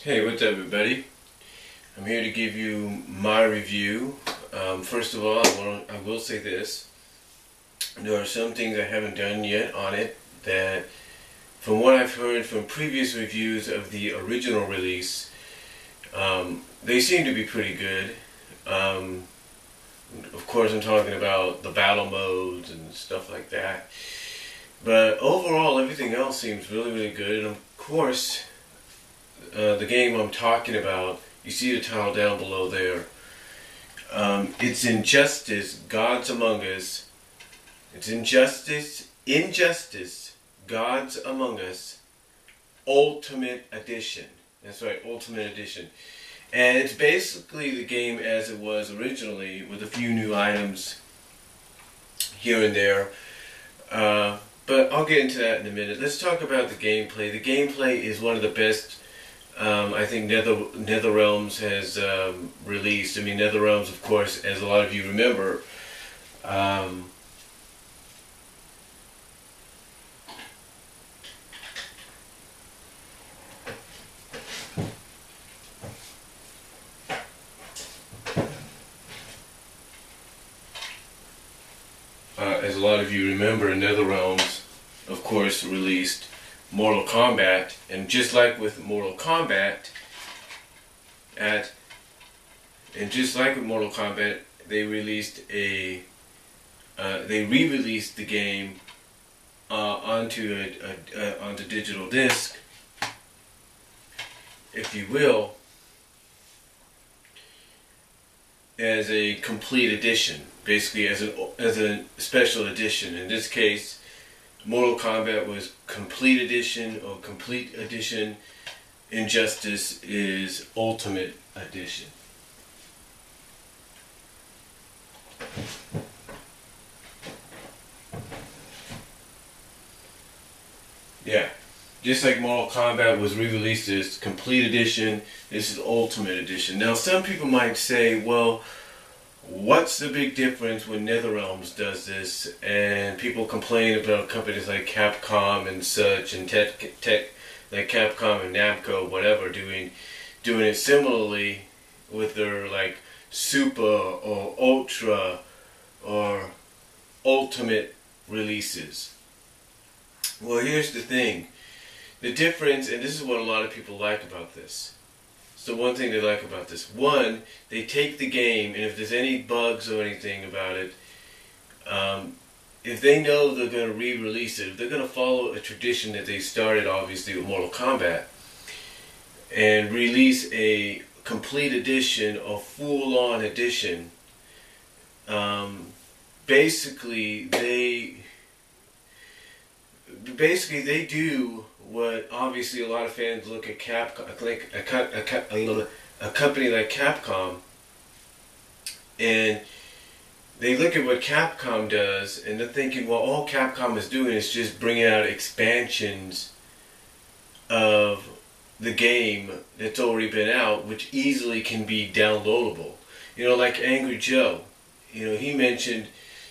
Hey, what's up, everybody? I'm here to give you my review. First of all, I will say this. There are some things I haven't done yet on it that, from what I've heard from previous reviews of the original release, they seem to be pretty good. Um, of course, I'm talking about the battle modes and stuff like that. But overall, everything else seems really, really good. And of course, the game I'm talking about, you see the title down below there. It's Injustice, Gods Among Us. It's Injustice, Gods Among Us, Ultimate Edition. That's right, Ultimate Edition. And it's basically the game as it was originally, with a few new items here and there. But I'll get into that in a minute. Let's talk about the gameplay. The gameplay is one of the best I think NetherRealms has released. I mean, NetherRealms, of course, as a lot of you remember, NetherRealms, of course, released Mortal Kombat, and just like with Mortal Kombat, they released they re-released the game onto onto digital disc, if you will, as a complete edition, basically as a special edition. In this case, Mortal Kombat was complete edition, or complete edition. Injustice is ultimate edition. Yeah, just like Mortal Kombat was re-released as complete edition, this is ultimate edition. Now, some people might say, well, what's the big difference when NetherRealms does this? And people complain about companies like Capcom and such, and tech like Capcom and Namco, whatever, doing it similarly with their like Super or Ultra or Ultimate releases. Well, here's the thing. The difference, and this is what a lot of people like about this. So one thing they like about this. One, they take the game, and if there's any bugs or anything about it, if they know they're going to re-release it, if they're going to follow a tradition that they started, obviously, with Mortal Kombat, and release a complete edition or full-on edition, basically they do what obviously a lot of fans look at Capcom, like a company like Capcom, and they look at what Capcom does, and they're thinking, well, all Capcom is doing is just bringing out expansions of the game that's already been out, which easily can be downloadable. You know, like Angry Joe. You know, he mentioned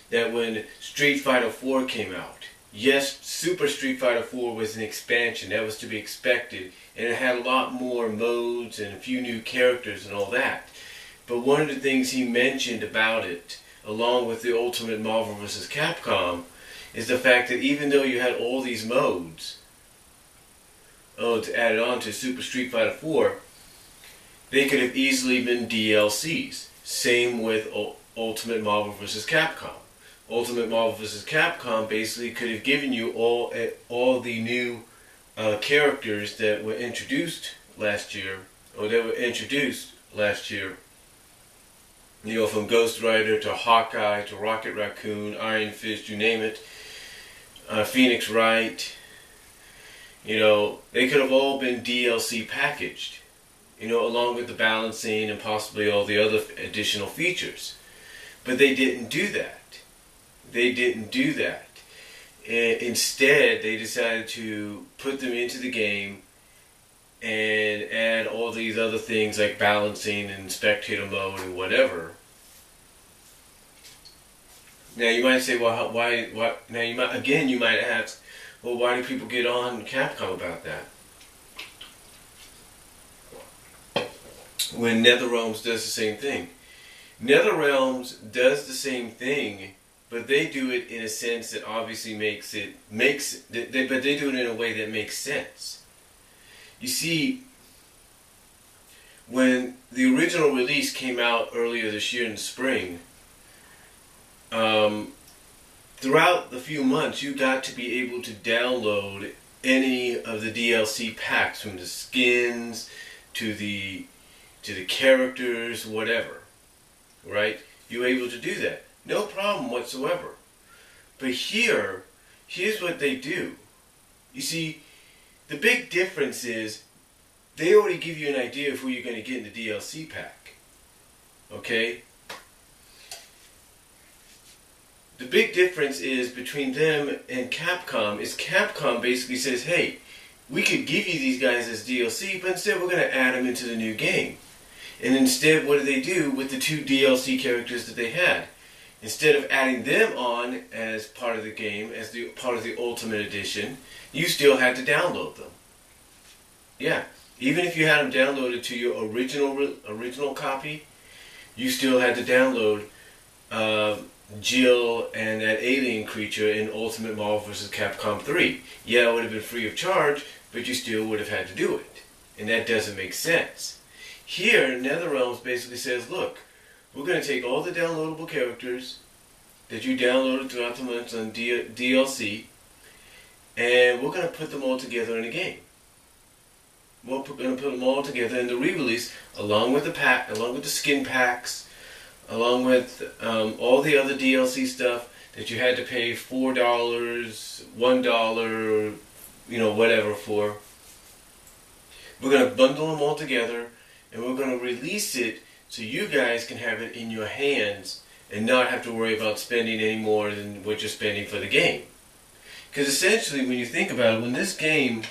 that when Street Fighter 4 came out, yes, Super Street Fighter 4 was an expansion. That was to be expected. And it had a lot more modes and a few new characters and all that. But one of the things he mentioned about it, along with the Ultimate Marvel vs. Capcom, is the fact that even though you had all these modes, to add it on to Super Street Fighter 4, they could have easily been DLCs. Same with Ultimate Marvel vs. Capcom. Ultimate Marvel vs. Capcom basically could have given you all the new characters that were introduced last year, You know, from Ghost Rider to Hawkeye to Rocket Raccoon, Iron Fist, you name it, Phoenix Wright. You know, they could have all been DLC packaged, you know, along with the balancing and possibly all the other additional features. But they didn't do that. Instead, they decided to put them into the game and add all these other things like balancing and spectator mode and whatever. Now you might say, well, why? Now you might ask, well, why do people get on Capcom about that? when NetherRealms does the same thing. NetherRealms does the same thing, but they do it in a sense that obviously but they do it in a way that makes sense. You see, when the original release came out earlier this year in the spring, throughout the few months you got to be able to download any of the DLC packs, from the skins to the characters, whatever. Right? You were able to do that. No problem whatsoever. But here's what they do. You see, the big difference is they already give you an idea of who you're going to get in the DLC pack. Okay? The big difference is between them and Capcom is Capcom basically says, hey, we could give you these guys as DLC, but instead we're going to add them into the new game. And instead, what do they do with the 2 DLC characters that they had? Instead of adding them on as part of the game, as part of the Ultimate Edition, you still had to download them. Yeah, even if you had them downloaded to your original copy, you still had to download Jill and that alien creature in Ultimate Marvel vs. Capcom 3. Yeah, it would have been free of charge, but you still would have had to do it. And that doesn't make sense. Here, NetherRealms basically says, look, we're going to take all the downloadable characters that you downloaded throughout the months on DLC, and we're going to put them all together in a game. We're going to put them all together in the re-release, along with the skin packs, along with all the other DLC stuff that you had to pay $4, $1, whatever for. We're going to bundle them all together, and we're going to release it so you guys can have it in your hands and not have to worry about spending any more than what you're spending for the game. Because essentially, when you think about it, when this game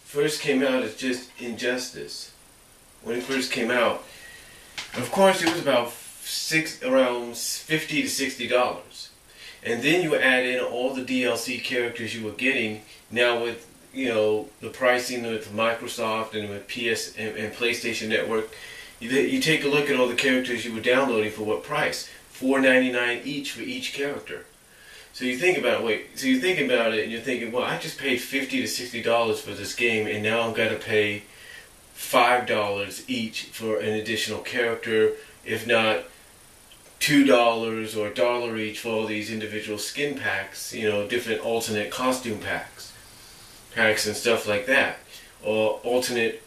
first came out as just Injustice, when it first came out, of course it was about around $50 to $60. And then you add in all the DLC characters you were getting, now with the pricing with Microsoft and with PS and PlayStation Network, you take a look at all the characters you were downloading for what price? $4.99 each for each character. So you think about it, you're thinking about it and you're thinking, well, I just paid $50 to $60 for this game, and now I've got to pay $5 each for an additional character, if not $2 or $1 each for all these individual skin packs, different alternate costume packs and stuff like that, or alternate,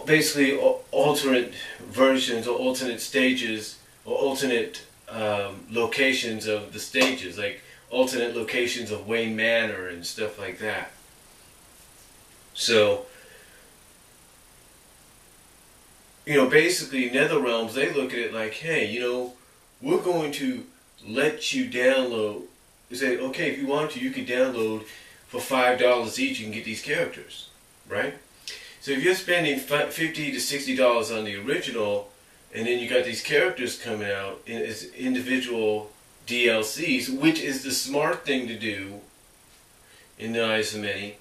basically alternate versions or alternate stages or alternate locations of the stages, like alternate locations of Wayne Manor and stuff like that. So, basically NetherRealms, they look at it like, hey, we're going to let you download. They say, okay, if you want to, you can download for $5 each. You can get these characters, right? So if you're spending $50 to $60 on the original, and then you got these characters coming out as individual DLCs, which is the smart thing to do in the eyes of many,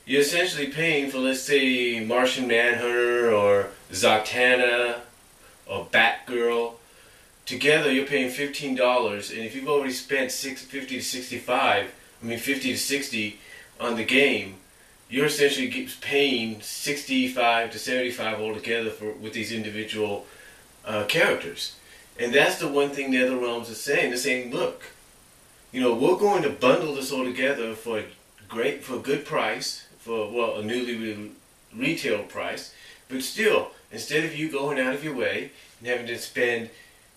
you're essentially paying for, let's say, Martian Manhunter or Zatanna or Batgirl. Together, you're paying $15, and if you've already spent $50 to $60 on the game, you're essentially paying $65 to $75 altogether with these individual characters. And that's the one thing NetherRealms is saying. They're saying, look, we're going to bundle this all together for a good price, for a newly retail price, but still, instead of you going out of your way and having to spend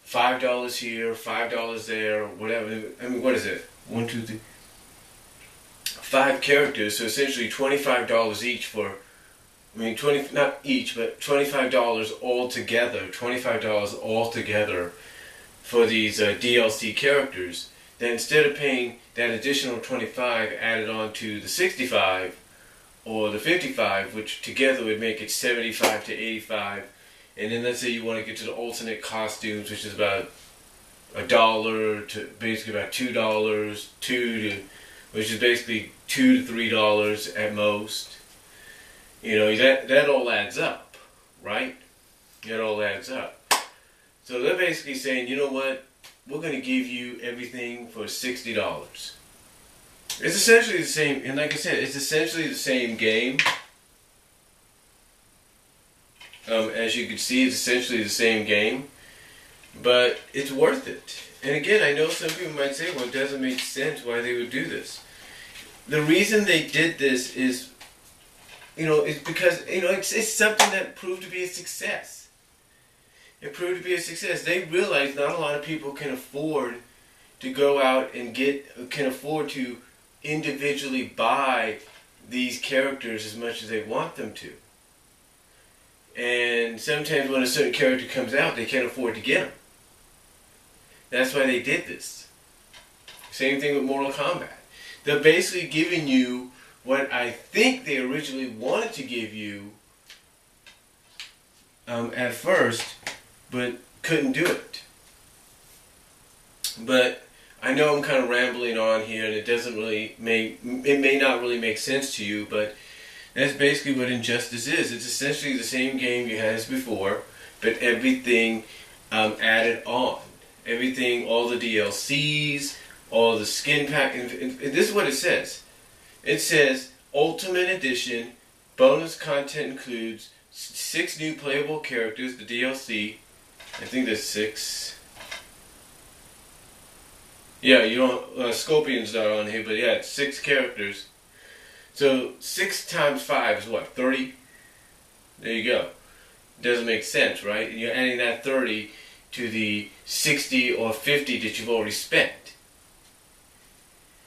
$5 here, $5 there, whatever. I mean, what is it? 1, 2, 3, 5 characters. So essentially $25 each for. Not each, but $25 altogether. $25 altogether for these DLC characters. Then instead of paying that additional $25 added on to the $65 or the $55, which together would make it $75 to $85. And then let's say you want to get to the alternate costumes, which is about $1 to basically about $2, which is basically $2 to $3 at most. that all adds up, right? It all adds up. So they're basically saying, you know what? We're going to give you everything for $60. It's essentially the same, and like I said, it's essentially the same game. As you can see, it's essentially the same game, but it's worth it. And again, I know some people might say, well, it doesn't make sense why they would do this. The reason they did this is, it's because, it's something that proved to be a success. It proved to be a success. They realized not a lot of people can afford to go out and can afford to individually buy these characters as much as they want them to. And sometimes when a certain character comes out, they can't afford to get them. That's why they did this. Same thing with Mortal Kombat. They're basically giving you what I think they originally wanted to give you at first, but couldn't do it. But I know I'm kind of rambling on here, and it may not really make sense to you, but that's basically what Injustice is. It's essentially the same game you had as before, but everything added on. Everything, all the DLCs, all the skin pack. And this is what it says. It says, Ultimate Edition, bonus content includes 6 new playable characters, the DLC. I think there's 6. Yeah, Scorpion's not on here, but yeah, it's 6 characters. So 6 times 5 is what, 30? There you go. Doesn't make sense, right? And you're adding that 30 to the 60 or 50 that you've already spent.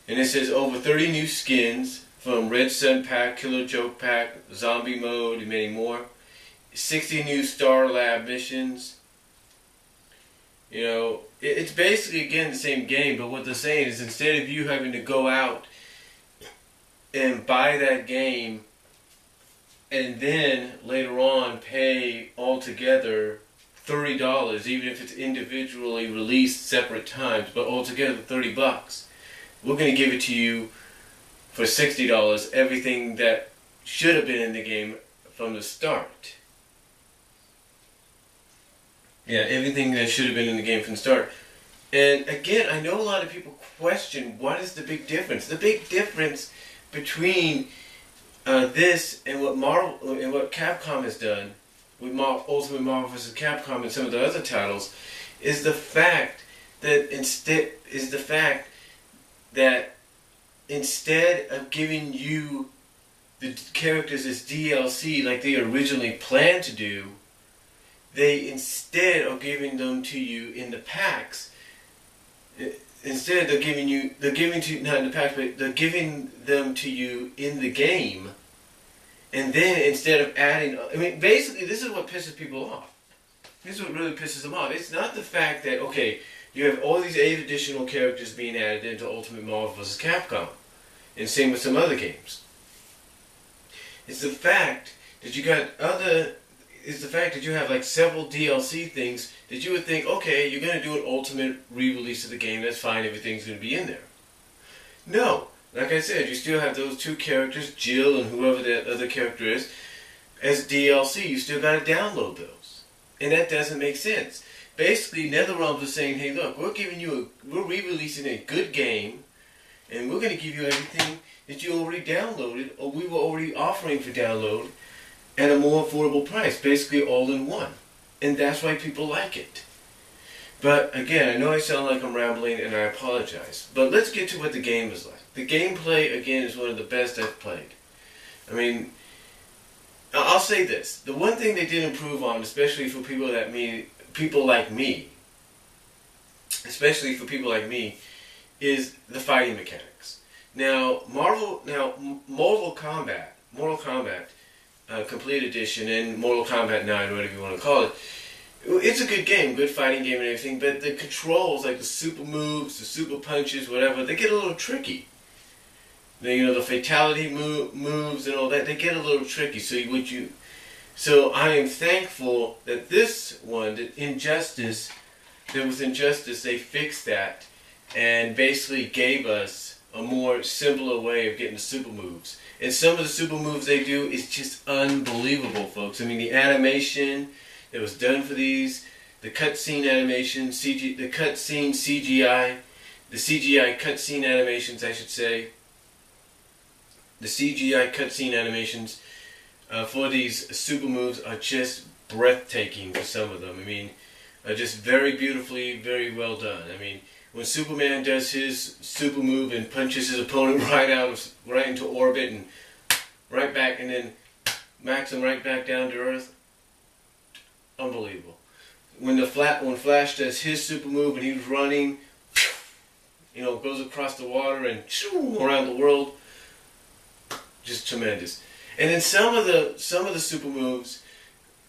And it says over 30 new skins from Red Sun Pack, Killer Joke Pack, Zombie Mode, and many more. 60 new Star Lab missions. It's basically, again, the same game, but what they're saying is instead of you having to go out and buy that game and then later on pay altogether $30, even if it's individually released separate times, but altogether $30. We're going to give it to you for $60, everything that should have been in the game from the start. Yeah, everything that should have been in the game from the start. And again, I know a lot of people question, what is the big difference? The big difference between this and what Capcom has done with Ultimate Marvel vs. Capcom and some of the other titles is the fact that instead of giving you the characters as DLC like they originally planned to do, they instead are giving them to you in the packs. Instead, they're giving not in the packs, but they're giving them to you in the game. And then instead of adding, basically this is what pisses people off. This is what really pisses them off. It's not the fact that, okay, you have all these 8 additional characters being added into Ultimate Marvel vs. Capcom. And same with some other games. It's the fact that you have like several DLC things that you would think, okay, you're going to do an ultimate re-release of the game, that's fine, everything's going to be in there. No. Like I said, you still have those 2 characters, Jill and whoever that other character is, as DLC. You still got to download those. And that doesn't make sense. Basically, NetherRealms is saying, hey look, we're re-releasing a good game, and we're going to give you everything that you already downloaded, or we were already offering for download, at a more affordable price, basically all in one. And that's why people like it. But again, I know I sound like I'm rambling, and I apologize. But let's get to what the game is like. The gameplay, again, is one of the best I've played. I'll say this. The one thing they did improve on, especially for people like me, is the fighting mechanics. Now, Mortal Kombat, Complete Edition, and Mortal Kombat 9, whatever you want to call it, it's a good game, good fighting game and everything, but the controls, like the super moves, the super punches, whatever, they get a little tricky. The fatality moves and all that, they get a little tricky. So I am thankful that this one, that Injustice, they fixed that and basically gave us a more simpler way of getting the super moves. And some of the super moves they do is just unbelievable, folks. I mean, the animation that was done for these, the cutscene animation, the cutscene CGI, the CGI cutscene animations, I should say. The CGI cutscene animations for these super moves are just breathtaking for some of them. I mean, just very beautifully, very well done. I mean, when Superman does his super move and punches his opponent right into orbit and right back, and then knocks him right back down to Earth, unbelievable. When Flash does his super move and he's running, goes across the water and around the world, just tremendous. And then some of the super moves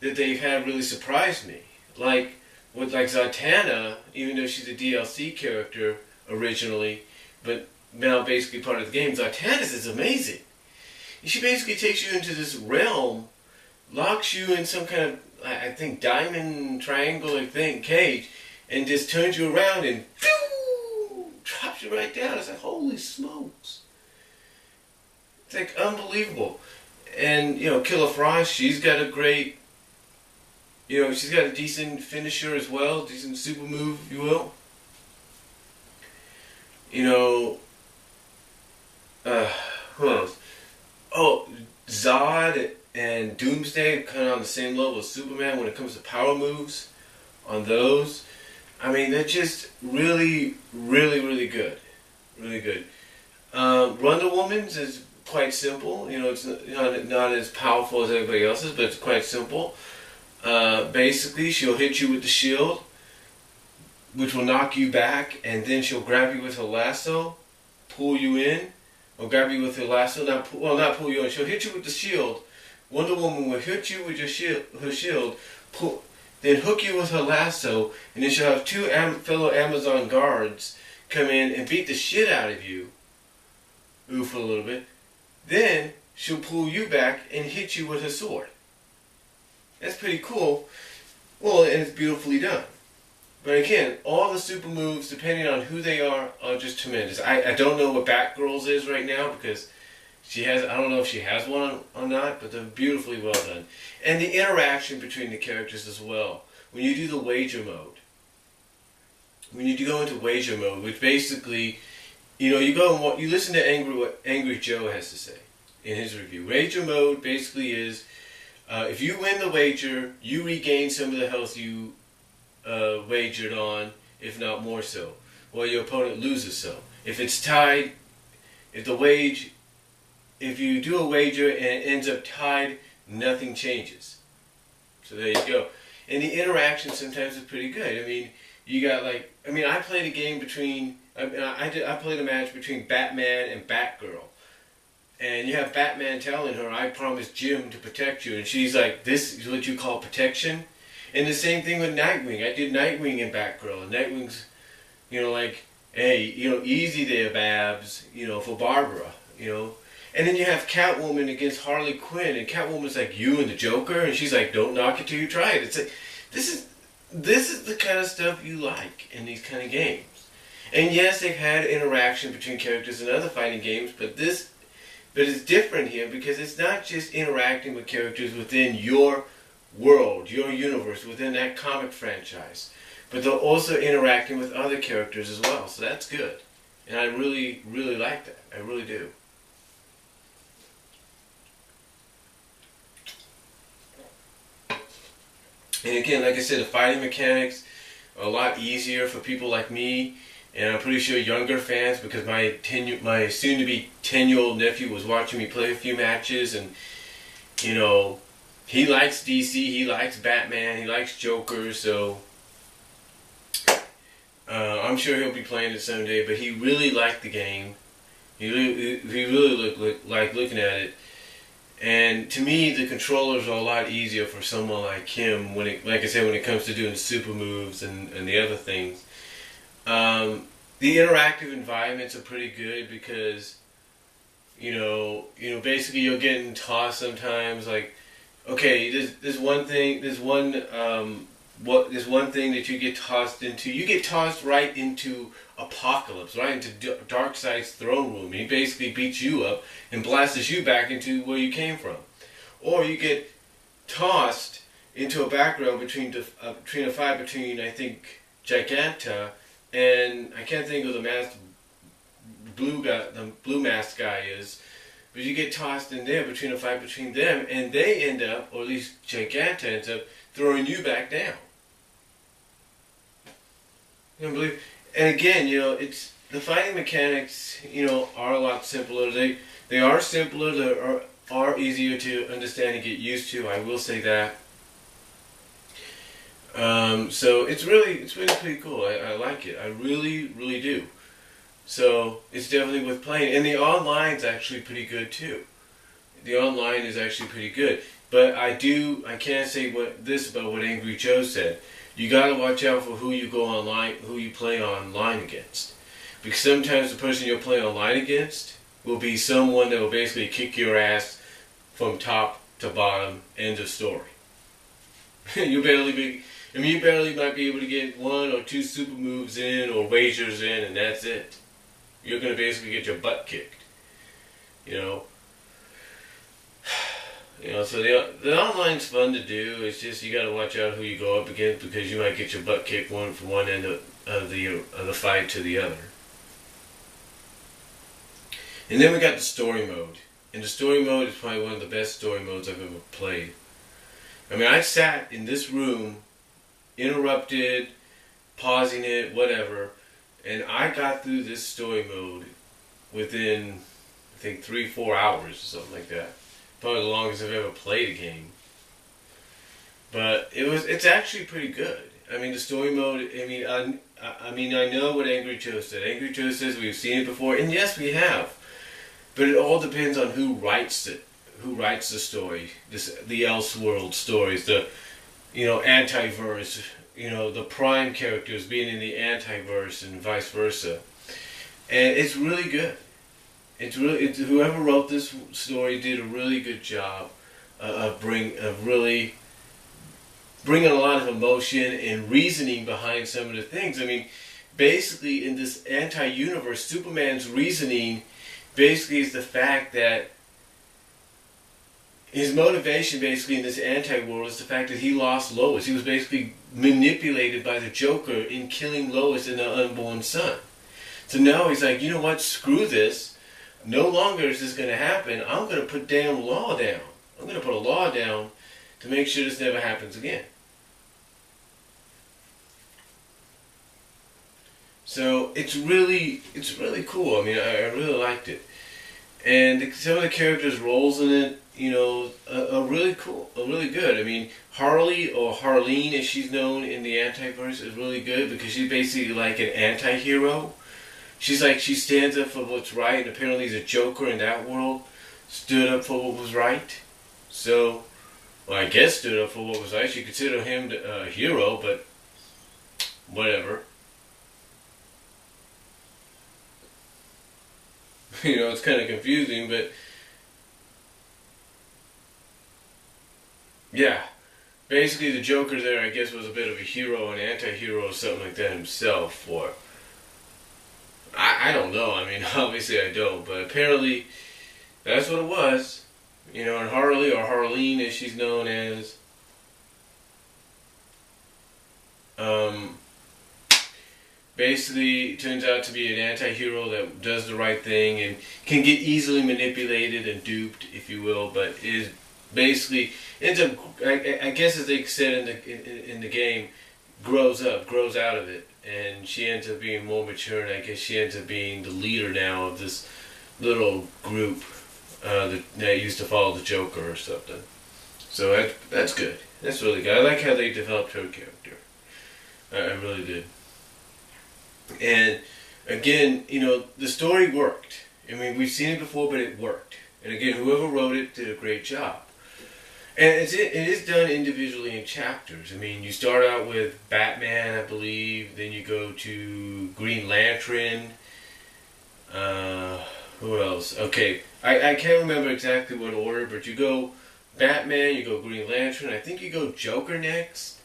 that they've had really surprised me, like Zatanna, even though she's a DLC character originally, but now basically part of the game. Zatanna's is amazing. She basically takes you into this realm, locks you in some kind of, I think, diamond triangle cage, and just turns you around and drops you right down. It's like, holy smokes. It's like unbelievable. And, Killer Frost, she's got a great, she's got a decent finisher as well, decent super move, if you will. Who else? Oh, Zod and Doomsday are kind of on the same level as Superman when it comes to power moves on those. I mean, they're just really, really, really good. Really good. Wonder Woman's is quite simple. It's not as powerful as everybody else's, but it's quite simple. Basically, she'll hit you with the shield, which will knock you back, and then she'll grab you with her lasso, pull you in, or grab you with her lasso, not pull you in, she'll hit you with the shield. Wonder Woman will hit you with her shield, then hook you with her lasso, and then she'll have two fellow Amazon guards come in and beat the shit out of you, for a little bit. Then she'll pull you back and hit you with her sword. That's pretty cool. Well, and it's beautifully done. But again, all the super moves, depending on who they are just tremendous. I don't know what Batgirl's is right now because I don't know if she has one or not, but they're beautifully well done. And the interaction between the characters as well. When you do the wager mode. When you go into wager mode, which basically, you listen to what Angry Joe has to say in his review. Wager mode basically is, if you win the wager, you regain some of the health you wagered on, if not more so, while your opponent loses some. If it's tied, if you do a wager and it ends up tied, nothing changes. So there you go. And the interaction sometimes is pretty good. I mean, I played a game I played a match between Batman and Batgirl. And you have Batman telling her, I promised Jim to protect you. And she's like, this is what you call protection? And the same thing with Nightwing. I did Nightwing and Batgirl. And Nightwing's, hey, easy there, Babs, for Barbara, And then you have Catwoman against Harley Quinn. And Catwoman's like, you and the Joker? And she's like, don't knock it till you try it. It's like, this is the kind of stuff you like in these kind of games. And yes, they've had interaction between characters in other fighting games, but it's different here because it's not just interacting with characters within your world, your universe, within that comic franchise, but they're also interacting with other characters as well. So that's good. And I really, really like that. I really do. And again, like I said, the fighting mechanics are a lot easier for people like me, and I'm pretty sure younger fans, because my soon-to-be 10-year-old nephew was watching me play a few matches, and he likes DC, he likes Batman, he likes Joker, so I'm sure he'll be playing it someday. But he really liked the game. He really liked looking at it. And to me, the controllers are a lot easier for someone like him when it comes to doing super moves and the other things. The interactive environments are pretty good because, basically you're getting tossed sometimes. Like, okay, there's one there's one thing that you get tossed into. You get tossed right into Apocalypse, right into Darkseid's throne room. He basically beats you up and blasts you back into where you came from. Or you get tossed into a background between a fight between, I think, Giganta and I can't think of the blue mask guy is, but you get tossed in there between a fight between them, and they end up, or at least Giganta ends up, throwing you back down. You don't believe? And again, it's the fighting mechanics, are a lot simpler. They are simpler. They are easier to understand and get used to. I will say that. So it's really pretty cool. I like it. I really, really do. So it's definitely worth playing. And the online's actually pretty good too. The online is actually pretty good. But I can't say about what Angry Joe said. You gotta watch out for who you play online against. Because sometimes the person you'll play online against will be someone that will basically kick your ass from top to bottom, end of story. You barely might be able to get 1 or 2 super moves in or wagers in, and that's it. You're going to basically get your butt kicked. So the online's fun to do. It's just you got to watch out who you go up against because you might get your butt kicked from one end of the fight to the other. And then we got the story mode. And the story mode is probably one of the best story modes I've ever played. I mean, I sat in this room, interrupted, pausing it, whatever, and I got through this story mode within, I think, 3-4 hours or something like that. Probably the longest I've ever played a game. But it's actually pretty good. I mean, the story mode, I know what Angry Joe said. Angry Joe says we've seen it before, and yes, we have. But it all depends on who writes it. Who writes the story? The Elseworld stories, the antiverse, the prime characters being in the antiverse and vice versa. And it's really good. Whoever wrote this story did a really good job of really bringing a lot of emotion and reasoning behind some of the things. I mean, basically in this anti-universe, Superman's reasoning basically is the fact that his motivation basically in this anti-world is the fact that he lost Lois. He was basically manipulated by the Joker in killing Lois and the unborn son. So now he's like, you know what, screw this. No longer is this going to happen. I'm going to put damn law down. I'm going to put a law down to make sure this never happens again. So it's really cool. I mean, I really liked it. And some of the characters' roles in it, are really cool, are really good. I mean, Harley, or Harleen as she's known in the Antiverse, is really good because she's basically like an anti-hero. She stands up for what's right, and apparently the Joker in that world stood up for what was right. So, I guess stood up for what was right. You consider him a hero, but whatever. It's kind of confusing, but yeah. Basically, the Joker there, I guess, was a bit of a hero, an anti-hero, or something like that himself, or I don't know. I mean, obviously I don't, but apparently that's what it was. And Harley, or Harleen as she's known as, basically turns out to be an anti-hero that does the right thing and can get easily manipulated and duped, if you will, but is basically ends up, I guess as they said in the game, grows out of it, and she ends up being more mature, and I guess she ends up being the leader now of this little group that used to follow the Joker or something. So that's good. That's really good. I like how they developed her character. I really did. And again, the story worked. I mean, we've seen it before, but it worked. And again, whoever wrote it did a great job. And it is done individually in chapters. I mean, you start out with Batman, I believe. Then you go to Green Lantern. Who else? Okay, I can't remember exactly what order, but you go Batman, you go Green Lantern. I think you go Joker next.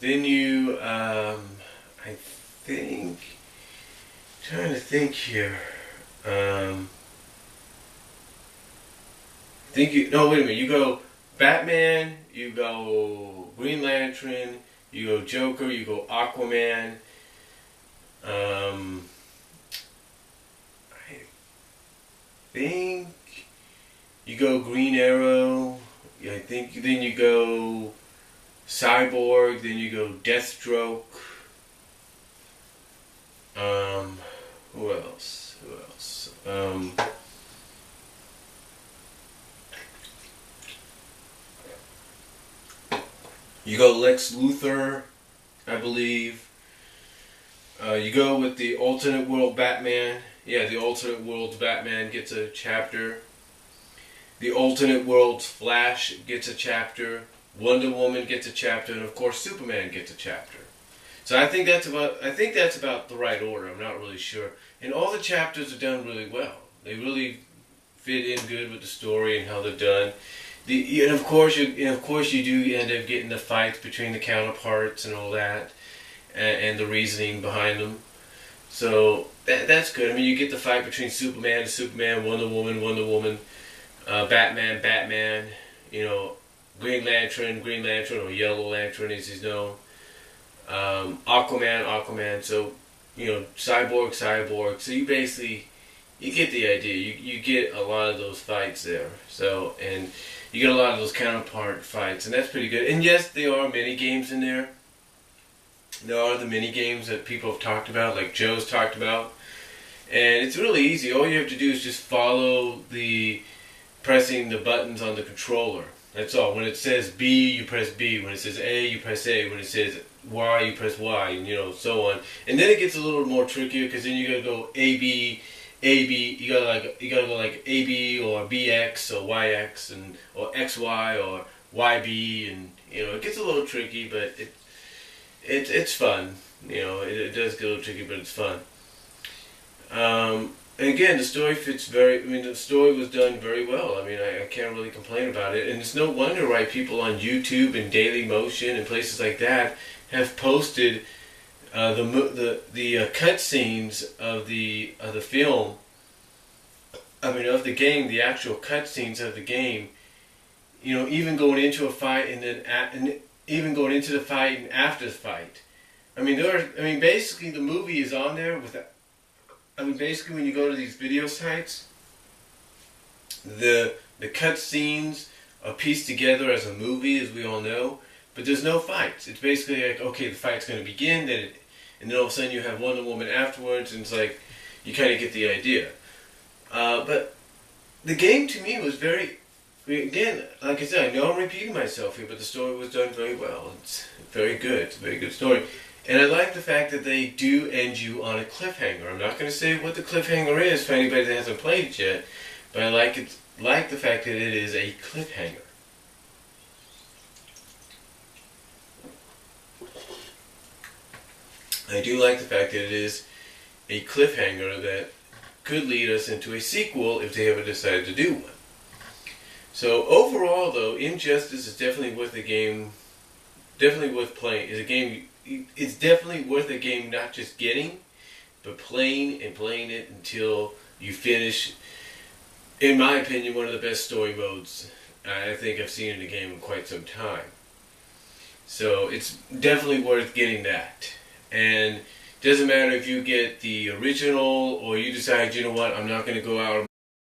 Then you, I think, trying to think here. No, wait a minute. You go Batman, you go Green Lantern, you go Joker, you go Aquaman. I think you go Green Arrow. I think then you go Cyborg. Then you go Deathstroke. Who else? Who else? You go Lex Luthor, I believe. You go with the alternate world Batman. Yeah, the alternate world's Batman gets a chapter. The alternate world's Flash gets a chapter. Wonder Woman gets a chapter, and of course Superman gets a chapter. So I think that's about the right order. I'm not really sure. And all the chapters are done really well. They really fit in good with the story and how they're done. And of course you do end up getting the fights between the counterparts and all that, and the reasoning behind them. So that's good. I mean, you get the fight between Superman and Superman, Wonder Woman, Batman, Green Lantern, or Yellow Lantern as he's known, Aquaman. So Cyborg. So you get the idea. You get a lot of those fights there. So and you get a lot of those counterpart fights, and that's pretty good. And yes, there are mini games in there. There are the mini games that people have talked about, like Joe's talked about. And it's really easy. All you have to do is just follow pressing the buttons on the controller. That's all. When it says B, you press B. When it says A, you press A. When it says Y, you press Y, and so on. And then it gets a little more trickier because then you gotta go A, B, you gotta go like AB or BX or YX or XY or YB, and it gets a little tricky, but it's fun. It does get a little tricky, but it's fun. And again, the story the story was done very well. I mean, I can't really complain about it, and it's no wonder why people on YouTube and Daily Motion and places like that have posted the cutscenes of the film. I mean, of the game, the actual cutscenes of the game. Even going into a fight and even going into the fight and after the fight. I mean, basically the movie is on there basically when you go to these video sites, the cutscenes are pieced together as a movie, as we all know. But there's no fights. It's basically like, okay, the fight's going to begin, and then all of a sudden you have Wonder Woman afterwards, and it's like, you kind of get the idea. But the game to me was again, like I said, I know I'm repeating myself here, but the story was done very well. It's very good. It's a very good story. And I like the fact that they do end you on a cliffhanger. I'm not going to say what the cliffhanger is for anybody that hasn't played it yet, but I like the fact that it is a cliffhanger. I do like the fact that it is a cliffhanger that could lead us into a sequel if they ever decide to do one. So overall, though, Injustice is definitely worth the game. Definitely worth playing. It's definitely worth a game not just getting, but playing it until you finish. In my opinion, one of the best story modes I think I've seen in a game in quite some time. So it's definitely worth getting that. And it doesn't matter if you get the original or you decide, I'm not going to go out